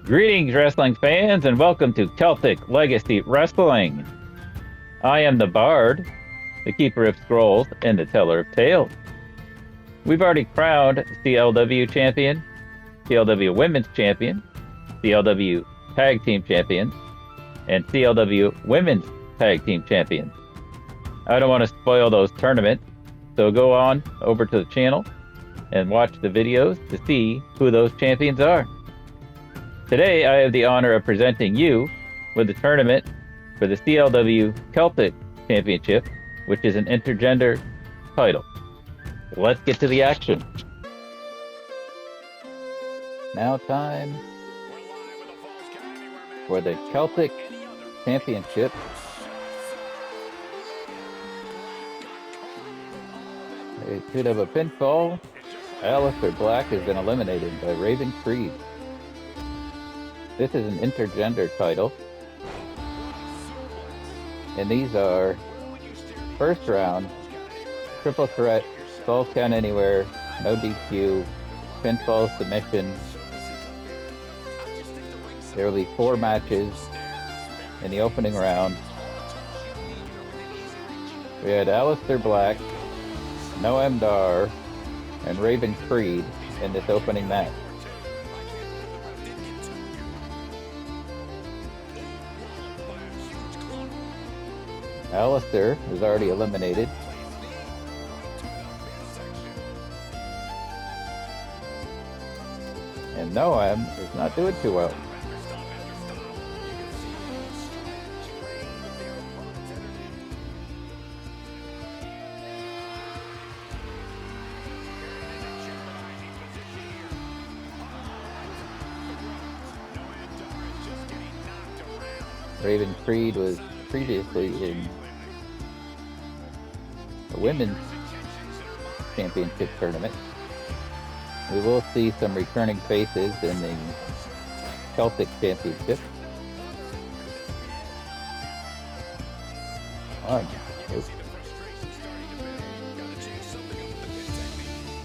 Greetings, wrestling fans, and welcome to Celtic Legacy Wrestling. I am the Bard, the Keeper of Scrolls, and the Teller of Tales. We've already crowned CLW Champion, CLW Women's Champion, CLW Tag Team Champions, and CLW Women's Tag Team Champions. I don't want to spoil those tournaments, so go on over to the channel and watch the videos to see who those champions are. Today, I have the honor of presenting you with the tournament for the CLW Celtic Championship, which is an intergender title. Let's get to the action. Now time for the Celtic Championship. It should have a pinfall. Aleister Black has been eliminated by Raven Creed. This is an intergender title. And these are first round, triple threat, falls count anywhere, no DQ, pinfall submission. There will be 4 matches in the opening round. We had Aleister Black, Noam Dar, and Raven Creed in this opening match. Aleister is already eliminated. And Noam is not doing too well. Raven Creed was previously in the Women's Championship tournament. We will see some returning faces in the Celtic Championship.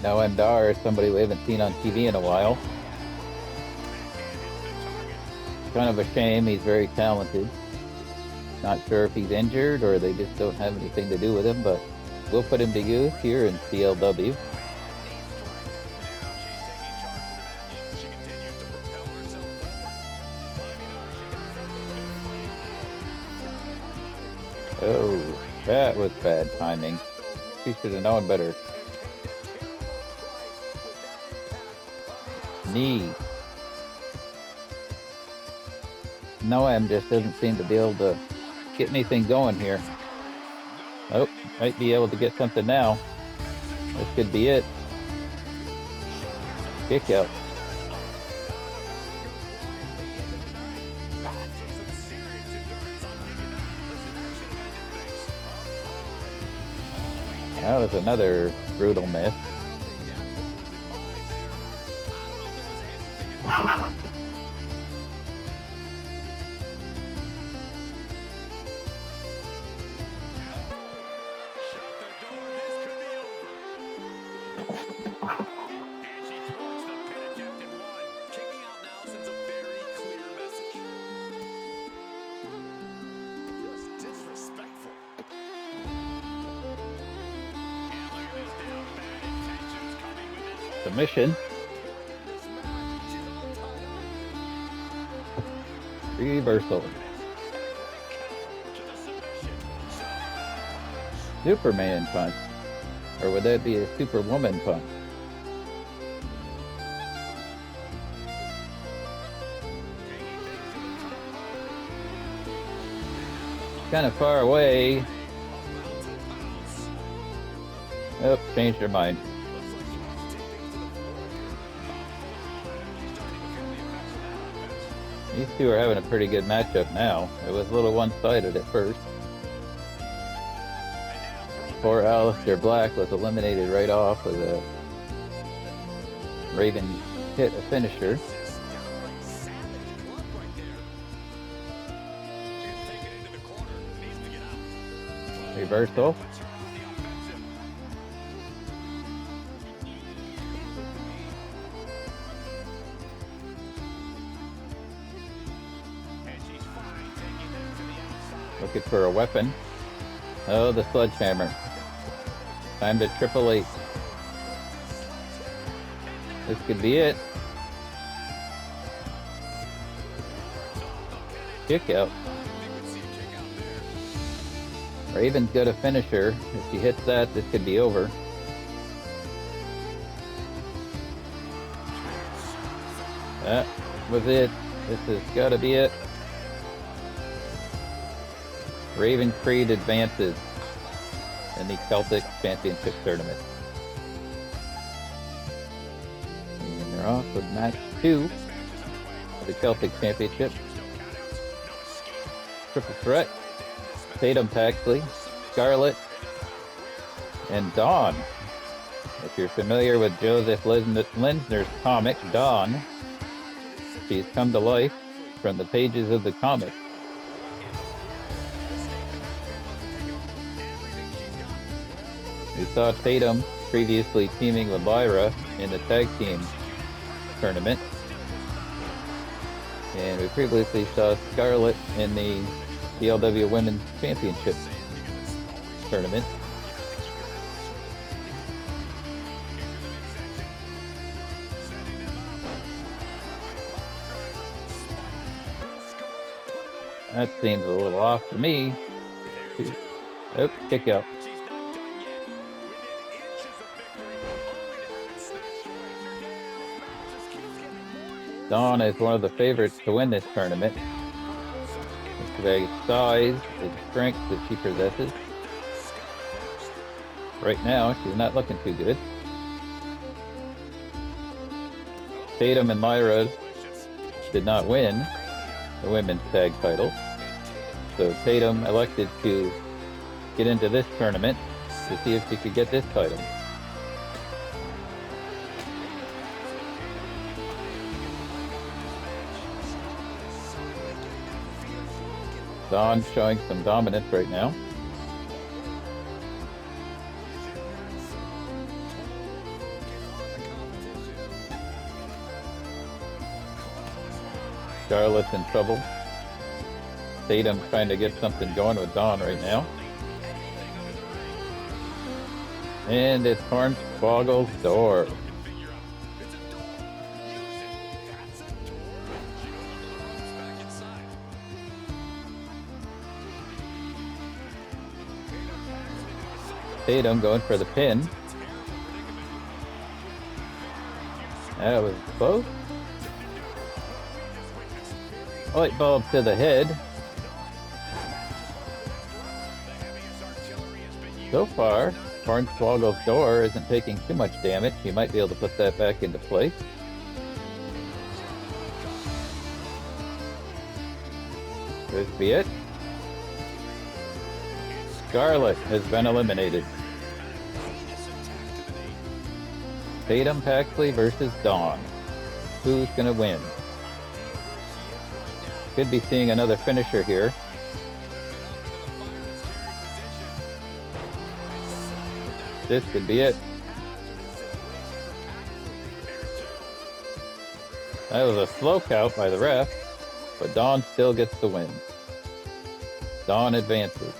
Noam Dar is somebody we haven't seen on TV in a while. Kind of a shame, he's very talented. Not sure if he's injured or they just don't have anything to do with him, but we'll put him to use here in CLW. Oh, that was bad timing. She should have known better. Knee. Noam just doesn't seem to be able to get anything going here. Oh, might be able to get something now. This could be it. Kick out. That was another brutal miss. Submission. Reversal. Superman punch. Or would that be a Superwoman punch? Kind of far away. Oh, changed their mind. These two are having a pretty good matchup now. It was a little one-sided at first. Poor Aleister Black was eliminated right off with a Raven hit a finisher. Reversal. Looking for a weapon. Oh, the sledgehammer. Time to Triple H. This could be it. Kick out. Raven's got a finisher. If she hits that, this could be over. That was it. This has got to be it. Raven Creed advances in the Celtic Championship Tournament. And they're off with match 2 of the Celtic Championship. Triple threat. Tatum Paxley, Scarlett, and Dawn. If you're familiar with Joseph Linsner's comic, Dawn, she's come to life from the pages of the comic. We saw Tatum previously teaming with Lyra in the tag team tournament. And we previously saw Scarlett in the CLW Women's Championship tournament. That seems a little off to me. Oh, kick out. Dawn is one of the favorites to win this tournament. The size and strength that she possesses. Right now, she's not looking too good. Tatum and Lyra did not win the women's tag title. So Tatum elected to get into this tournament to see if she could get this title. Dawn showing some dominance right now. Scarlett's in trouble. Tatum trying to get something going with Dawn right now. And it's Hornswoggle's door. Tatum going for the pin. That was close. Light bulb to the head. So far, Hornswoggle's door isn't taking too much damage. You might be able to put that back into place. This be it. Scarlett has been eliminated. Tatum Paxley versus Dawn. Who's going to win? Could be seeing another finisher here. This could be it. That was a slow count by the ref, but Dawn still gets the win. Dawn advances.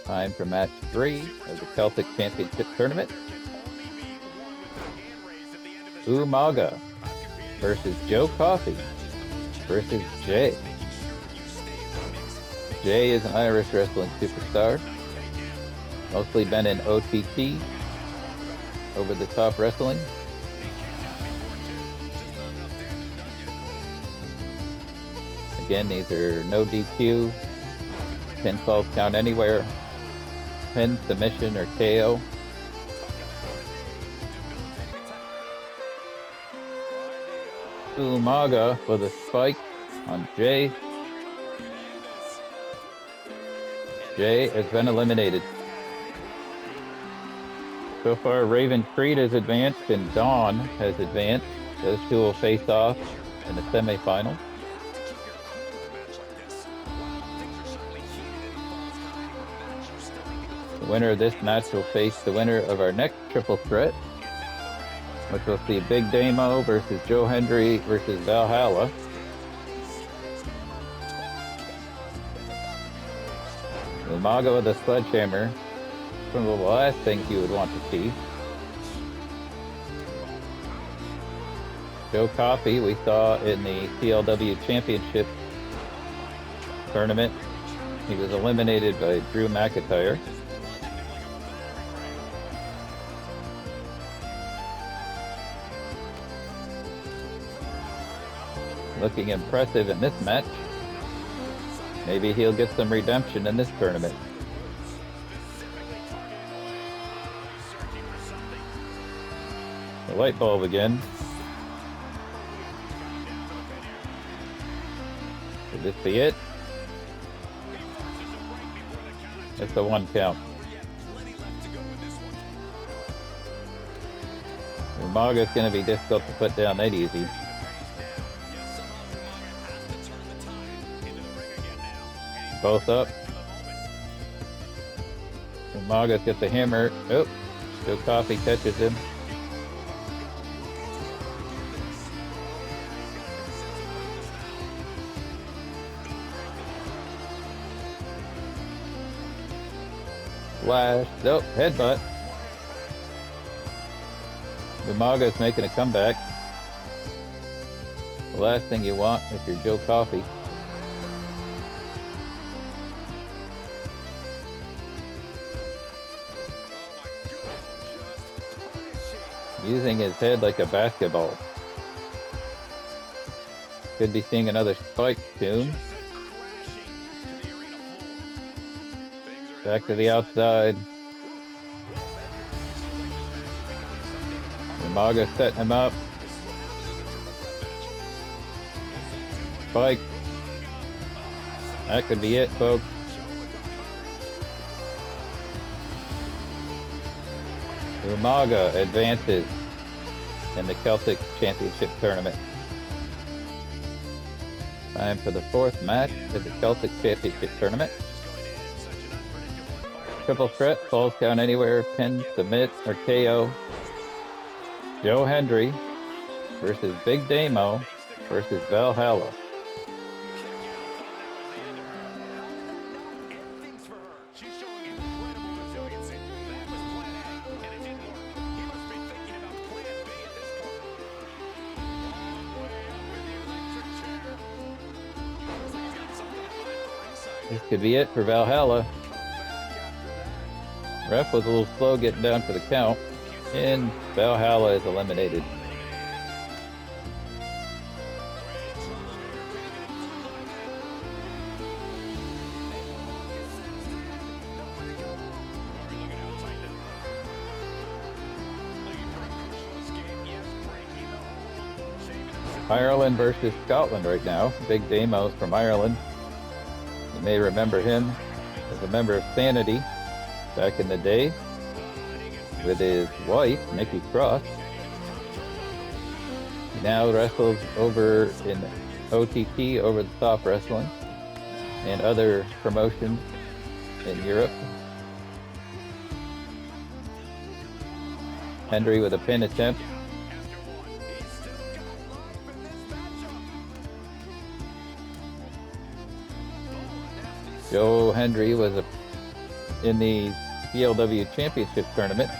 Time for match 3 of the Celtic Championship Tournament. Umaga versus Joe Coffey versus Jay. Jay is an Irish wrestling superstar. Mostly been in OTT, Over the Top Wrestling. Again, these are no DQ, pinfalls count anywhere, pin, submission, or KO. Umaga with a spike on Jay. Jay has been eliminated. So far, Raven Creed has advanced and Dawn has advanced. Those two will face off in the semifinal. The winner of this match will face the winner of our next triple threat, which will see Big Damo versus Joe Hendry versus Valhalla. Umaga with a sledgehammer. One of the last things you would want to see. Joe Coffey, we saw in the CLW Championship tournament. He was eliminated by Drew McIntyre. Looking impressive in this match. Maybe he'll get some redemption in this tournament. The light bulb again. Could this be it? It's a 1 count. Umaga's going to be difficult to put down that easy. Both up. Umaga's got the hammer. Oh, Joe Coffey catches him. Flash. Nope, headbutt. Umaga's making a comeback. The last thing you want if you're Joe Coffey. Using his head like a basketball. Could be seeing another spike soon. Back to the outside. Umaga setting him up. Spike. That could be it, folks. Umaga advances in the Celtic Championship tournament. Time for the 4th match of the Celtic Championship tournament. Triple threat, falls count anywhere, pin, submit, or KO. Joe Hendry versus Big Damo versus Valhalla. This could be it for Valhalla. Ref was a little slow getting down for the count, and Valhalla is eliminated. Ireland versus Scotland right now. Big Damo's from Ireland. You may remember him as a member of Sanity back in the day with his wife, Nikki Cross. He now wrestles over in OTT, Over the Top Wrestling, and other promotions in Europe. Hendry with a pin attempt. Joe Hendry was in the CLW Championship tournament.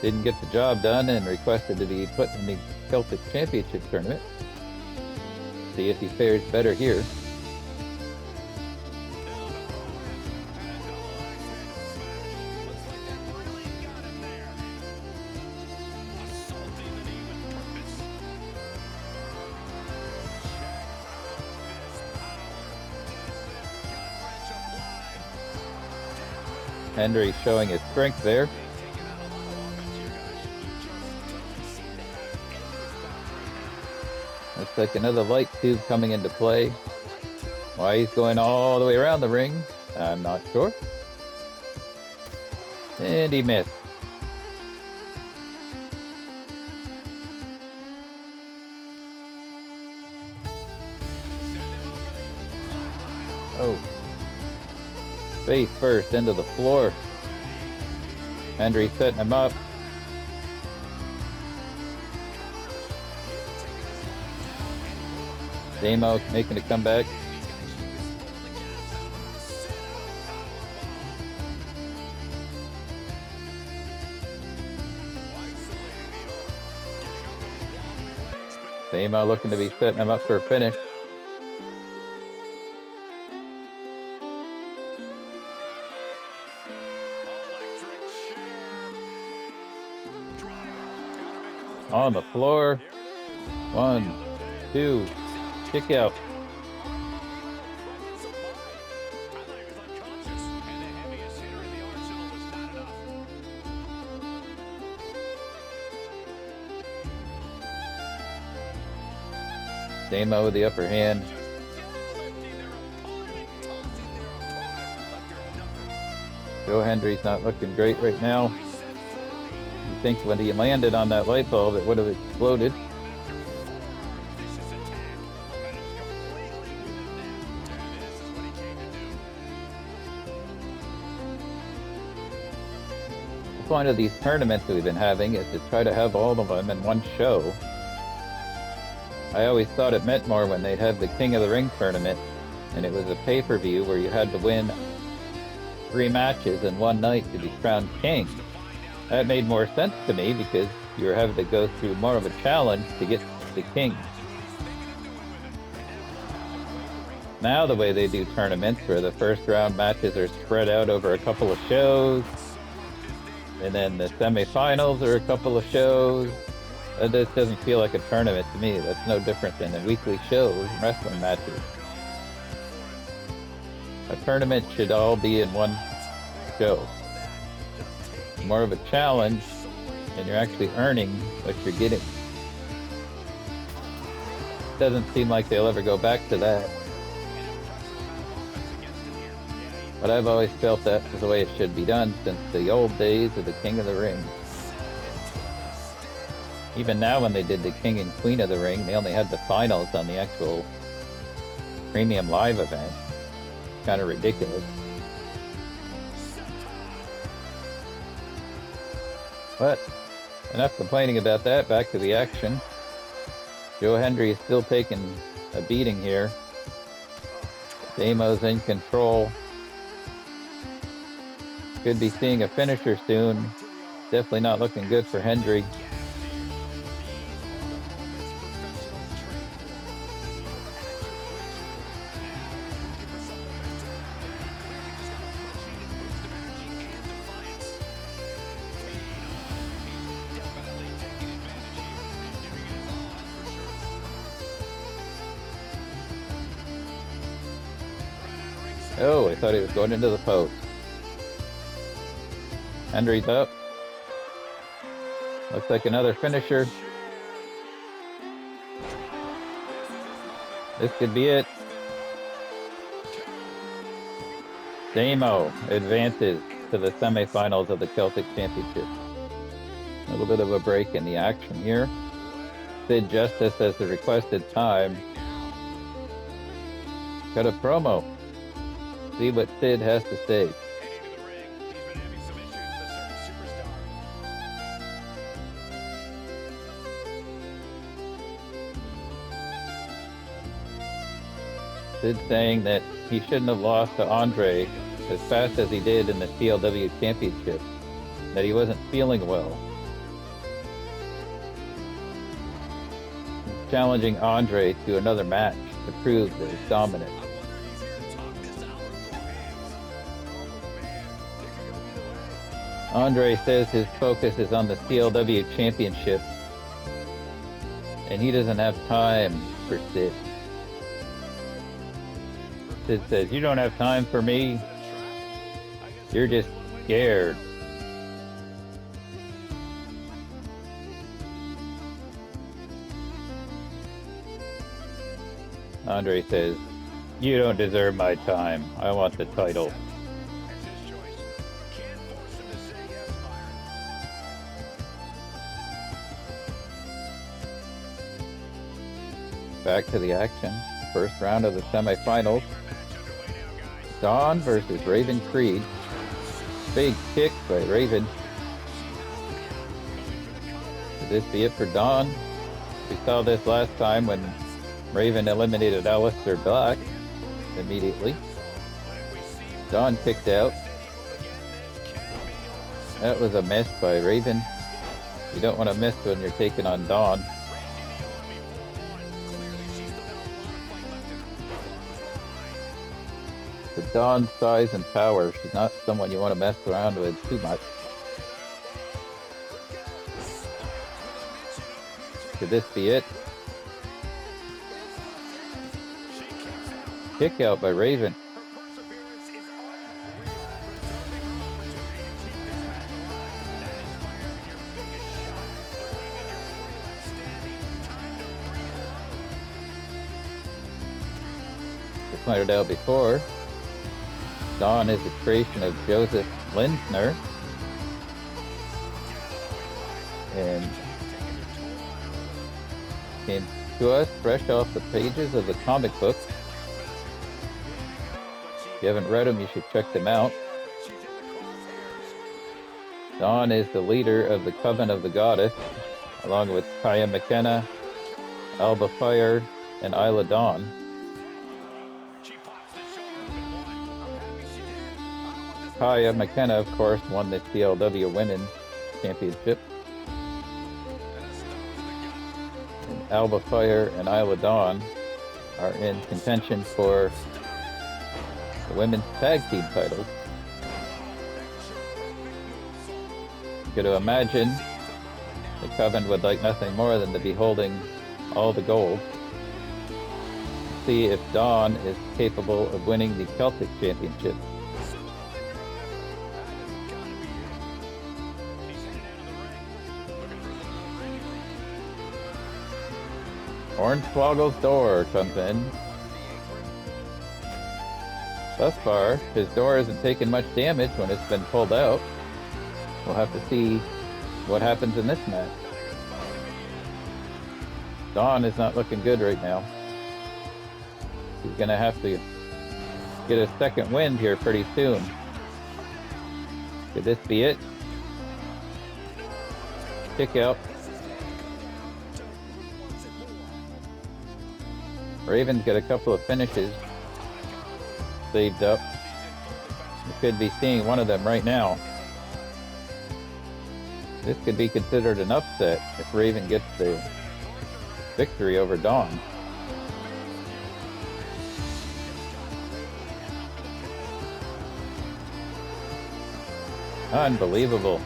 Didn't get the job done and requested to be put in the Celtic Championship tournament. See if he fares better here. Hendry showing his strength there. Looks like another light tube coming into play. Why he's going all the way around the ring, I'm not sure. And he missed. Oh. Face first into the floor. Hendry setting him up. Damo making a comeback. Damo looking to be setting him up for a finish. On the floor. 1, 2, kick out. Damo with the upper hand. Joe Hendry's not looking great right now. You think when he landed on that light bulb, it would have exploded. The point of these tournaments that we've been having is to try to have all of them in one show. I always thought it meant more when they'd have the King of the Ring tournament, and it was a pay-per-view where you had to win 3 matches in one night to be crowned king. That made more sense to me because you were having to go through more of a challenge to get the king. Now the way they do tournaments, where the first round matches are spread out over a couple of shows, and then the semifinals are a couple of shows. This doesn't feel like a tournament to me. That's no different than the weekly shows and wrestling matches. A tournament should all be in one show. More of a challenge, and you're actually earning what you're getting. Doesn't seem like they'll ever go back to that. But I've always felt that was the way it should be done since the old days of the King of the Ring. Even now when they did the King and Queen of the Ring, they only had the finals on the actual premium live event. Kind of ridiculous. But enough complaining about that, back to the action. Joe Hendry is still taking a beating here. Damo's in control. Could be seeing a finisher soon. Definitely not looking good for Hendry. Oh, I thought he was going into the post. Hendry's up. Looks like another finisher. This could be it. Damo advances to the semifinals of the Celtic Championship. A little bit of a break in the action here. Sid Justice has the requested time. Got a promo. See what Sid has to say. Sid saying that he shouldn't have lost to Andre as fast as he did in the CLW Championship, that he wasn't feeling well. He's challenging Andre to another match to prove that he's dominant. Andre says his focus is on the CLW Championship, and he doesn't have time for Sid. Sid says, "You don't have time for me. You're just scared." Andre says, "You don't deserve my time. I want the title." Back to the action. First round of the semifinals. Dawn versus Raven Creed. Big kick by Raven. Could this be it for Dawn? We saw this last time when Raven eliminated Aleister Black immediately. Dawn kicked out. That was a miss by Raven. You don't want to miss when you're taking on Dawn. The Dawn's size and power. She's not someone you want to mess around with too much. Could this be it? Kick out by Raven. As pointed out before, Dawn is a creation of Joseph Lindner, and came to us fresh off the pages of the comic book. If you haven't read them, you should check them out. Dawn is the leader of the Coven of the Goddess, along with Kaya McKenna, Alba Fire, and Isla Dawn. Kaya McKenna, of course, won the CLW Women's Championship. And Alba Fire and Isla Dawn are in contention for the women's tag team titles. You could imagine the Coven would like nothing more than to be holding all the gold. See if Dawn is capable of winning the Celtic Championship. Hornswoggle's door comes in. Thus far, his door hasn't taken much damage when it's been pulled out. We'll have to see what happens in this match. Dawn is not looking good right now. He's going to have to get a second wind here pretty soon. Could this be it? Kick out. Raven's got a couple of finishes saved up. You could be seeing one of them right now. This could be considered an upset if Raven gets the victory over Dawn. Unbelievable.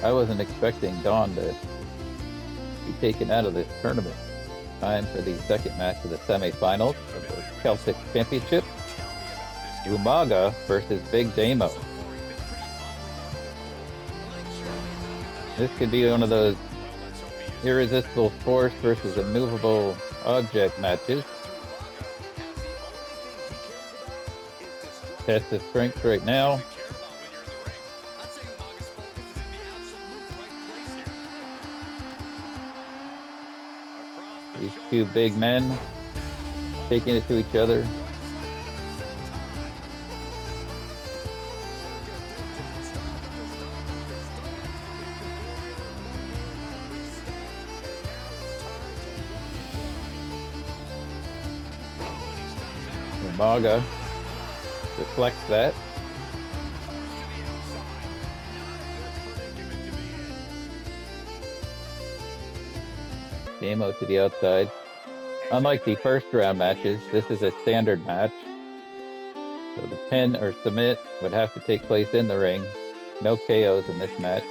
I wasn't expecting Dawn to be taken out of this tournament. Time for the second match of the semifinals of the Celtic Championship. Umaga versus Big Damo. This could be one of those irresistible force versus immovable object matches. Test of strength right now. These two big men taking it to each other. Umaga deflects that. Damo to the outside. Unlike the first round matches, this is a standard match. So the pin or submit would have to take place in the ring. No KOs in this match.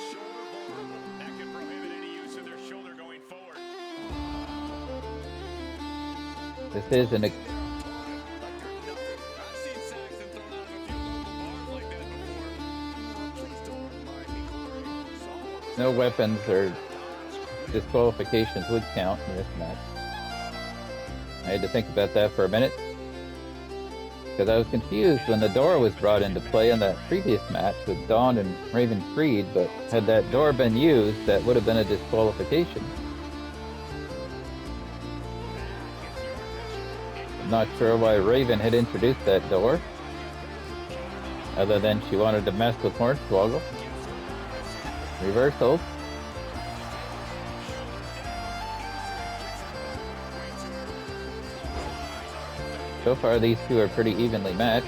This is an no weapons or disqualifications would count in this match. I had to think about that for a minute because I was confused when the door was brought into play in that previous match with Dawn and Raven Creed, but had that door been used, that would have been a disqualification. I'm not sure why Raven had introduced that door, other than she wanted to mess with Hornswoggle. Reversals. So far, these two are pretty evenly matched.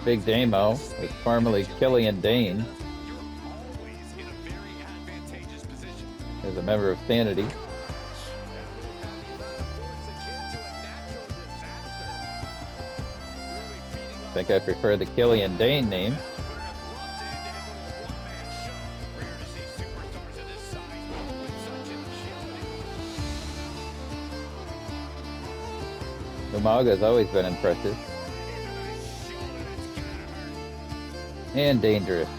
Big Damo was formerly Killian Dane. As a member of Sanity. I think I prefer the Killian Dane name. Umaga has always been impressive. And dangerous.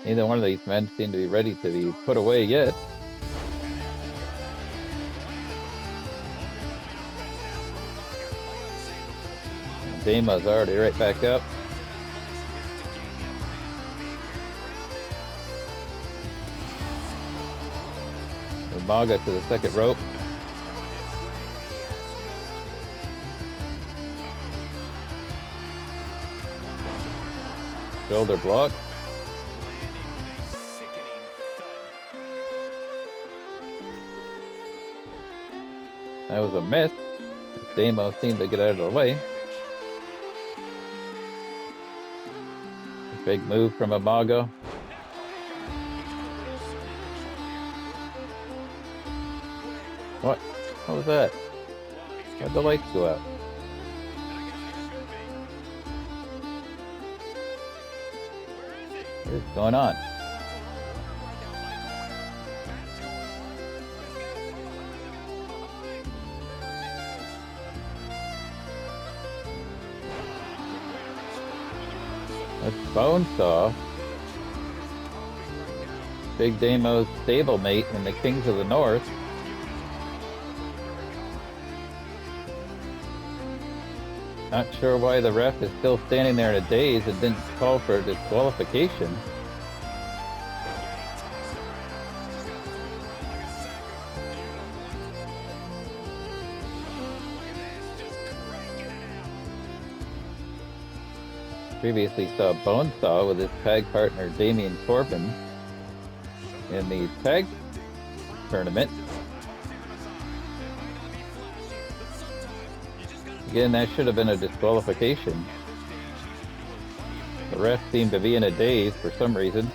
Neither one of these men seem to be ready to be put away yet. And Damo's already right back up. Umaga to the second rope. Shoulder block. That was a miss. Damo seemed to get out of the way. Big move from Umaga. What? What was that? Why'd the lights go out? What's going on? That's Bonesaw. Big Damo's stablemate in the Kings of the North. Not sure why the ref is still standing there in a daze and didn't call for a disqualification. Previously saw Bonesaw with his tag partner Damian Corbin in the tag tournament. Again, that should have been a disqualification. The ref seemed to be in a daze for some reason.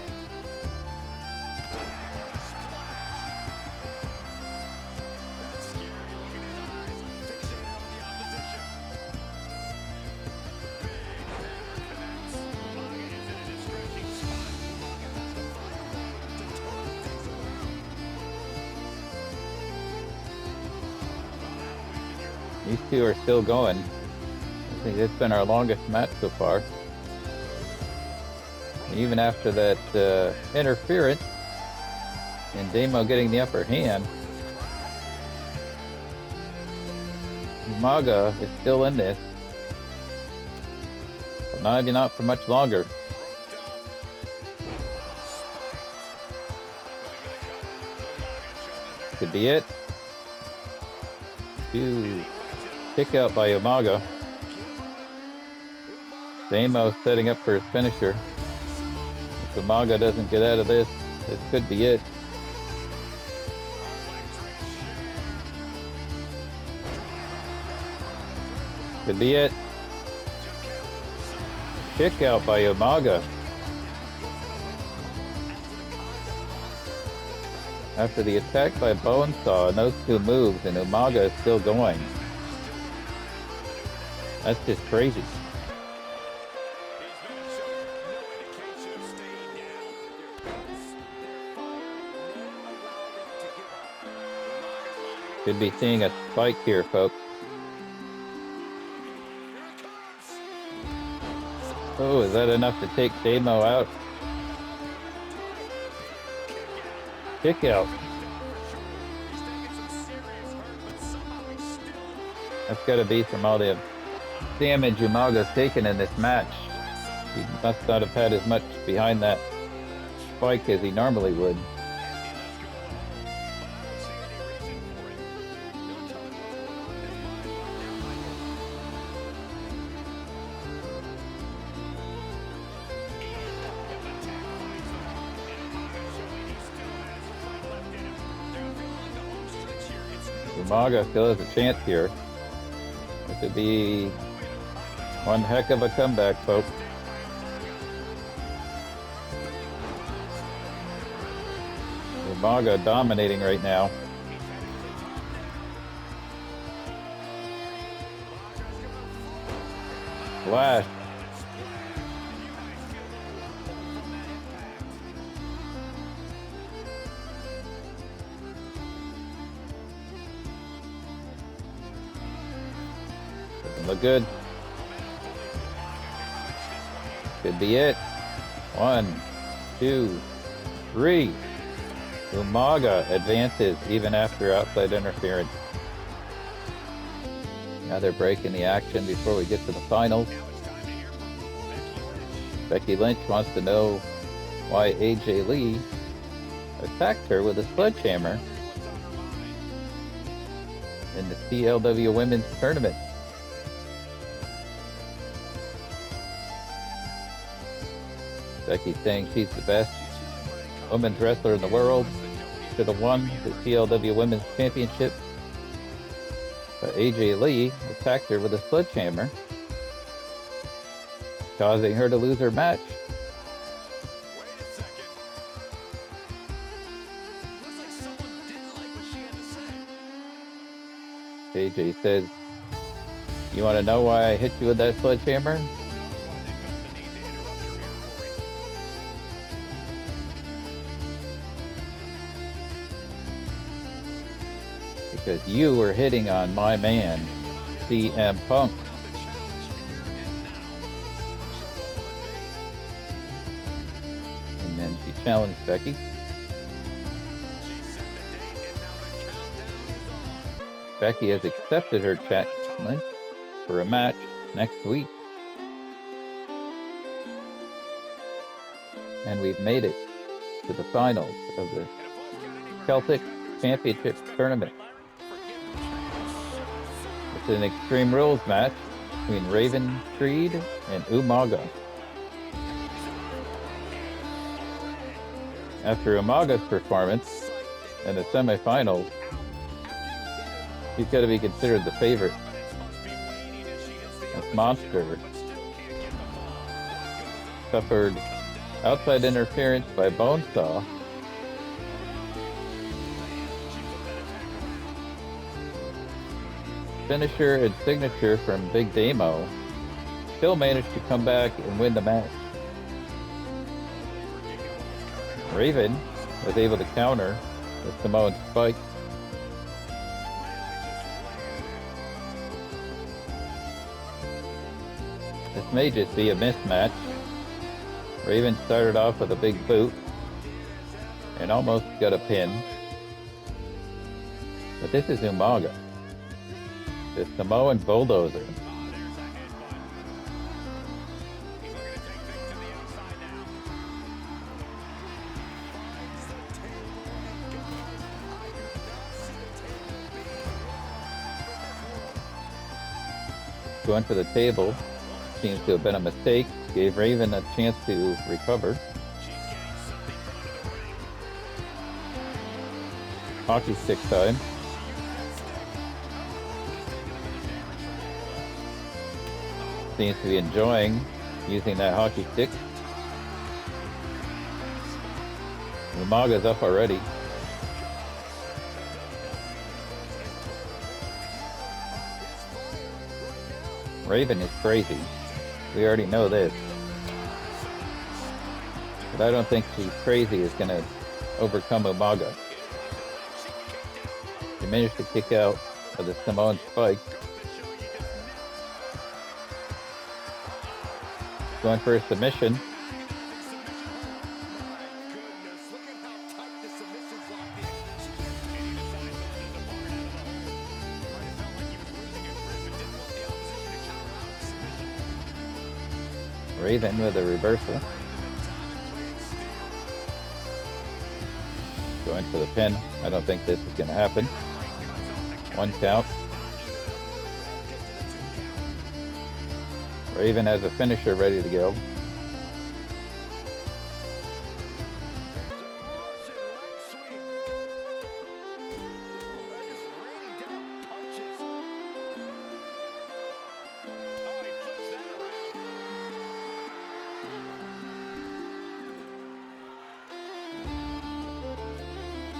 These two are still going. I think it's been our longest match so far. And even after that interference and Damo getting the upper hand, Umaga is still in this. But not for much longer. Could be it. Kick out by Umaga. Damo setting up for his finisher. If Umaga doesn't get out of this could be it. Could be it. Kick out by Umaga. After the attack by Bonesaw and those two moves, and Umaga is still going. That's just crazy. Could be seeing a spike here, folks. Oh, is that enough to take Damo out? Kick out. That's got to be from all the damage Umaga's taken in this match. He must not have had as much behind that spike as he normally would. Umaga still has a chance here. This would be one heck of a comeback, folks. Umaga dominating right now. Flash. Doesn't look good. Could be it. 1, 2, 3. Umaga advances even after outside interference. Now they're breaking the action before we get to the finals. Becky Lynch wants to know why AJ Lee attacked her with a sledgehammer in the CLW Women's Tournament. Becky's saying she's the best women's wrestler in the world. Should have won the CLW Women's Championship. But AJ Lee attacked her with a sledgehammer, causing her to lose her match. AJ says, "You want to know why I hit you with that sledgehammer? Because you were hitting on my man, CM Punk." And then she challenged Becky. Becky has accepted her challenge for a match next week. And we've made it to the finals of the Celtic Championship Tournament. It's an Extreme Rules match between Raven Creed and Umaga. After Umaga's performance in the semifinals, he's got to be considered the favorite. This monster suffered outside interference by Bonesaw. Finisher and signature from Big Damo, still managed to come back and win the match. Raven was able to counter with Samoan spike. This may just be a mismatch. Raven started off with a big boot and almost got a pin. But this is Umaga, the Samoan bulldozer. Going for the table seems to have been a mistake. Gave Raven a chance to recover. Hockey stick time. Seems to be enjoying using that hockey stick. Umaga's up already. Raven is crazy. We already know this. But I don't think she's crazy is going to overcome Umaga. She managed to kick out of the Samoan spike. Going for a submission. Raven with a reversal. Going for the pin. I don't think this is going to happen. 1 count. Raven has a finisher ready to go.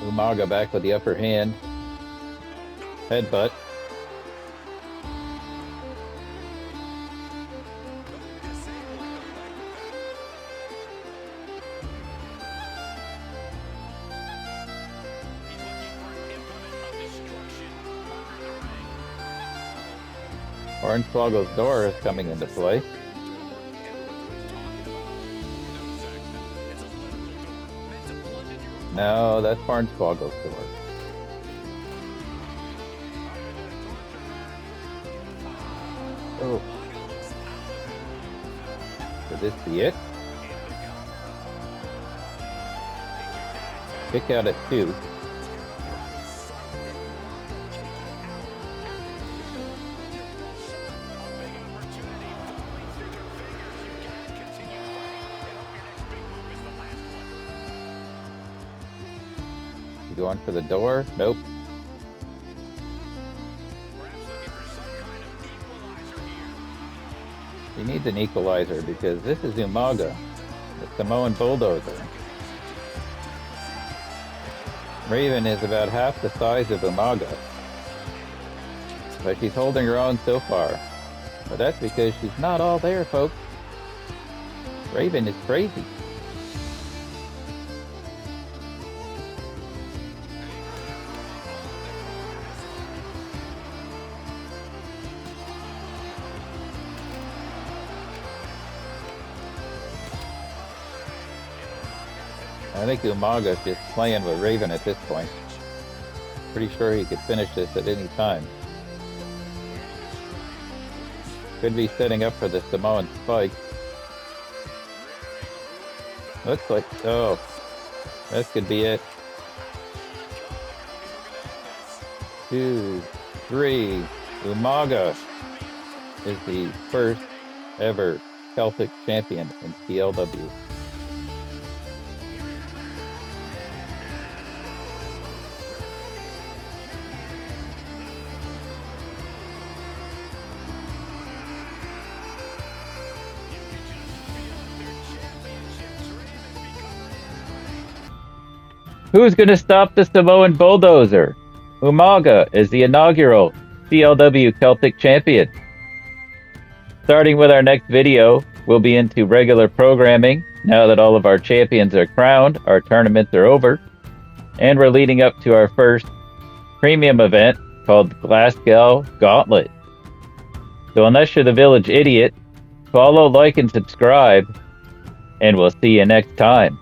Umaga back with the upper hand. Headbutt. Hornswoggle's door is coming into play. No, that's Hornswoggle's door. Oh. Could this be it? Kick out at 2. Going for the door? Nope. He needs an equalizer because this is Umaga, the Samoan bulldozer. Raven is about half the size of Umaga, but she's holding her own so far. But that's because she's not all there, folks. Raven is crazy. I think Umaga is just playing with Raven at this point. Pretty sure he could finish this at any time. Could be setting up for the Samoan spike. Looks like, oh, this could be it. 2, 3, Umaga is the first ever Celtic champion in CLW. Who's going to stop the Samoan bulldozer? Umaga is the inaugural CLW Celtic Champion. Starting with our next video, we'll be into regular programming now that all of our champions are crowned, our tournaments are over, and we're leading up to our first premium event called Glasgow Gauntlet. So unless you're the village idiot, follow, like, and subscribe, and we'll see you next time.